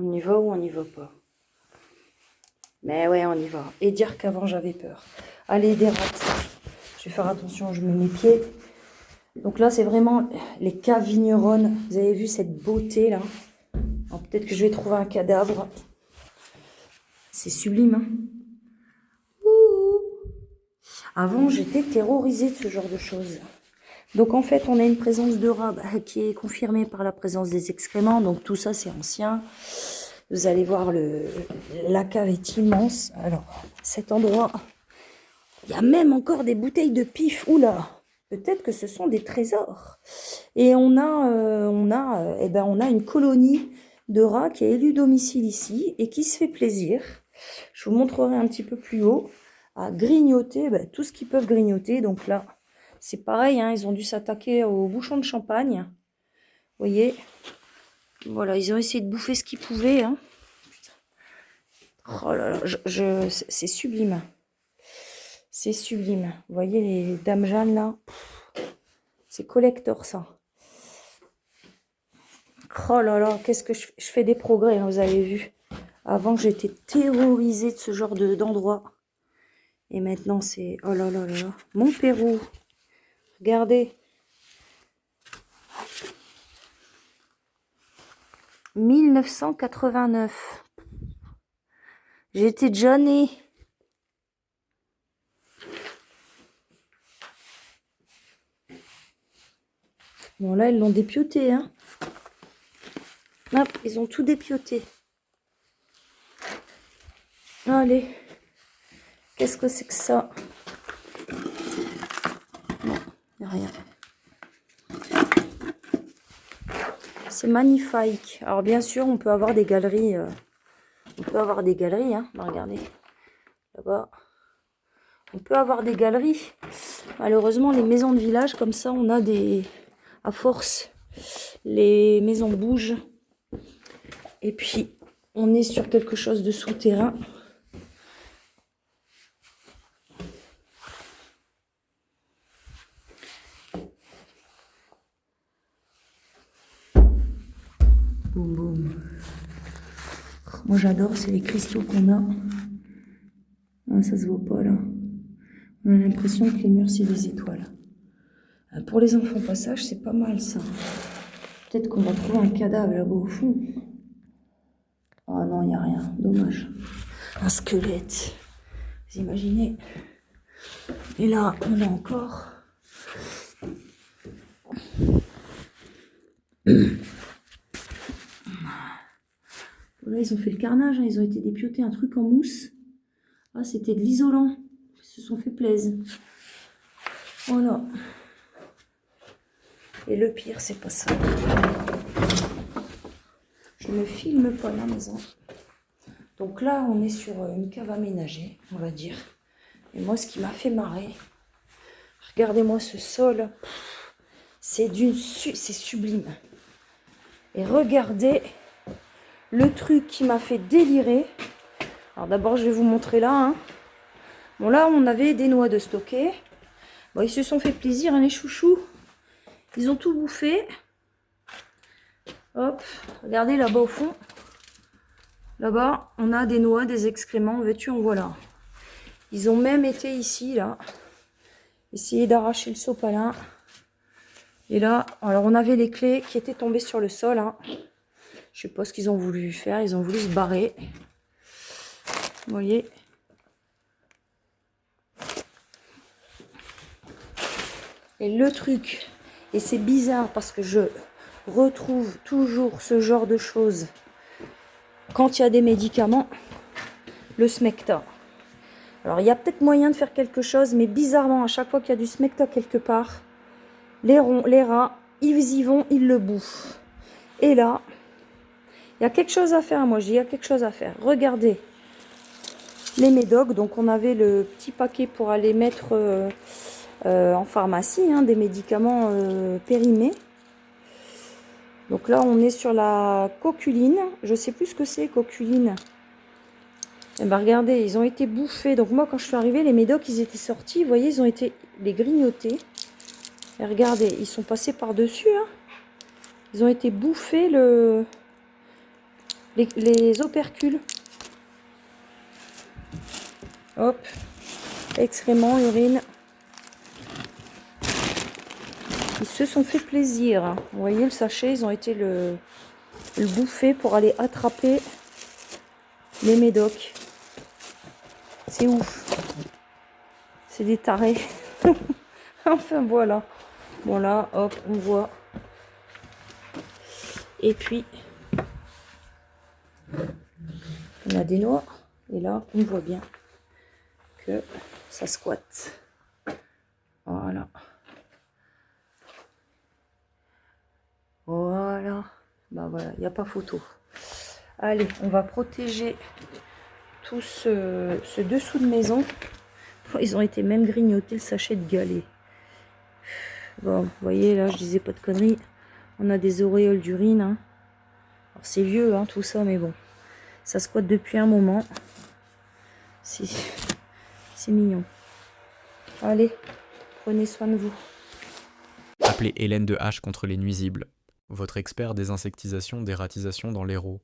On y va ou on n'y va pas? Mais ouais, on y va. Et dire qu'avant, j'avais peur. Allez, des rats. Je vais faire attention, je mets mes pieds. Donc là, c'est vraiment les caves vigneronnes. Vous avez vu cette beauté, là? Alors, peut-être que je vais trouver un cadavre. C'est sublime, hein? Ouh. Avant, j'étais terrorisée de ce genre de choses. Donc en fait, on a une présence de rats qui est confirmée par la présence des excréments. Donc tout ça, c'est ancien. Vous allez voir, la cave est immense. Alors, cet endroit, il y a même encore des bouteilles de pif. Oula, peut-être que ce sont des trésors. Et on a une colonie de rats qui a élu domicile ici et qui se fait plaisir. Je vous montrerai un petit peu plus haut à grignoter tout ce qu'ils peuvent grignoter. Donc là, c'est pareil, hein, ils ont dû s'attaquer aux bouchons de champagne. Vous voyez, voilà, ils ont essayé de bouffer ce qu'ils pouvaient. Hein. Oh là là, c'est sublime. C'est sublime. Vous voyez les dames Jeanne là? C'est collector ça. Oh là là, qu'est-ce que je fais des progrès, hein, vous avez vu. Avant, j'étais terrorisée de ce genre d'endroit. Et maintenant, c'est... Oh là là là là. Mon Pérou. Regardez. 1989. J'étais déjà née. Bon, là, ils l'ont dépioté, hein. Hop, ils ont tout dépioté. Allez. Qu'est-ce que c'est que ça? Non, il n'y a rien. C'est magnifique. Alors, bien sûr, on peut avoir des galeries. Hein. Regardez. Là-bas. On peut avoir des galeries. Malheureusement, les maisons de village, comme ça, on a des... À force, les maisons bougent. Et puis, on est sur quelque chose de souterrain. Boum, boum. Moi, j'adore, c'est les cristaux qu'on a. Ah, ça se voit pas, là. On a l'impression que les murs, c'est des étoiles. Pour les enfants passage, c'est pas mal, ça. Peut-être qu'on va trouver un cadavre là-bas au fond. Ah non, il n'y a rien. Dommage. Un squelette. Vous imaginez? Et là, on a encore... Là, ils ont fait le carnage. Hein. Ils ont été dépiotés un truc en mousse. Ah, c'était de l'isolant. Ils se sont fait plaisir. Voilà. Et le pire, c'est pas ça. Je ne filme pas la maison. Donc là, on est sur une cave aménagée, on va dire. Et moi, ce qui m'a fait marrer, regardez-moi ce sol. C'est sublime. Et regardez le truc qui m'a fait délirer. Alors d'abord, je vais vous montrer là. Hein. Bon, là, on avait des noix de stocker. Bon, ils se sont fait plaisir, hein, les chouchous. Ils ont tout bouffé. Hop, regardez là-bas au fond. Là-bas, on a des noix, des excréments. Veux-tu, en voilà. Ils ont même été ici, là. Essayer d'arracher le sopalin. Et là, alors on avait les clés qui étaient tombées sur le sol. Hein. Je sais pas ce qu'ils ont voulu faire. Ils ont voulu se barrer. Vous voyez. Et le truc, et c'est bizarre parce que je retrouve toujours ce genre de choses quand il y a des médicaments, le Smecta. Alors il y a peut-être moyen de faire quelque chose, mais bizarrement, à chaque fois qu'il y a du Smecta quelque part, les rats, ils y vont, ils le bouffent. Et là, il y a quelque chose à faire, moi je dis, il y a quelque chose à faire. Regardez les médocs, donc on avait le petit paquet pour aller mettre en pharmacie, hein, des médicaments périmés. Donc là, on est sur la coculine. Je sais plus ce que c'est, coculine. Et ben regardez, ils ont été bouffés. Donc moi, quand je suis arrivée, les médocs, ils étaient sortis. Vous voyez, ils ont été les grignotés. Et regardez, ils sont passés par-dessus. Hein. Ils ont été bouffés les opercules. Hop, excréments, urine. Ils se sont fait plaisir. Vous voyez le sachet, ils ont été le bouffer pour aller attraper les médocs. C'est ouf. C'est des tarés. Enfin voilà. Bon là, hop, on voit. Et puis, on a des noix. Et là, on voit bien que ça squatte. Voilà. Voilà. Bah voilà, il n'y a pas photo. Allez, on va protéger tout ce dessous de maison. Ils ont été même grignotés le sachet de galets. Bon, vous voyez, là, je disais pas de conneries. On a des auréoles d'urine. Hein. Alors, c'est vieux, hein, tout ça, mais bon. Ça squatte depuis un moment. C'est mignon. Allez, prenez soin de vous. Appelez Hélène de H contre les nuisibles. Votre expert désinsectisation, dératisation dans l'Hérault.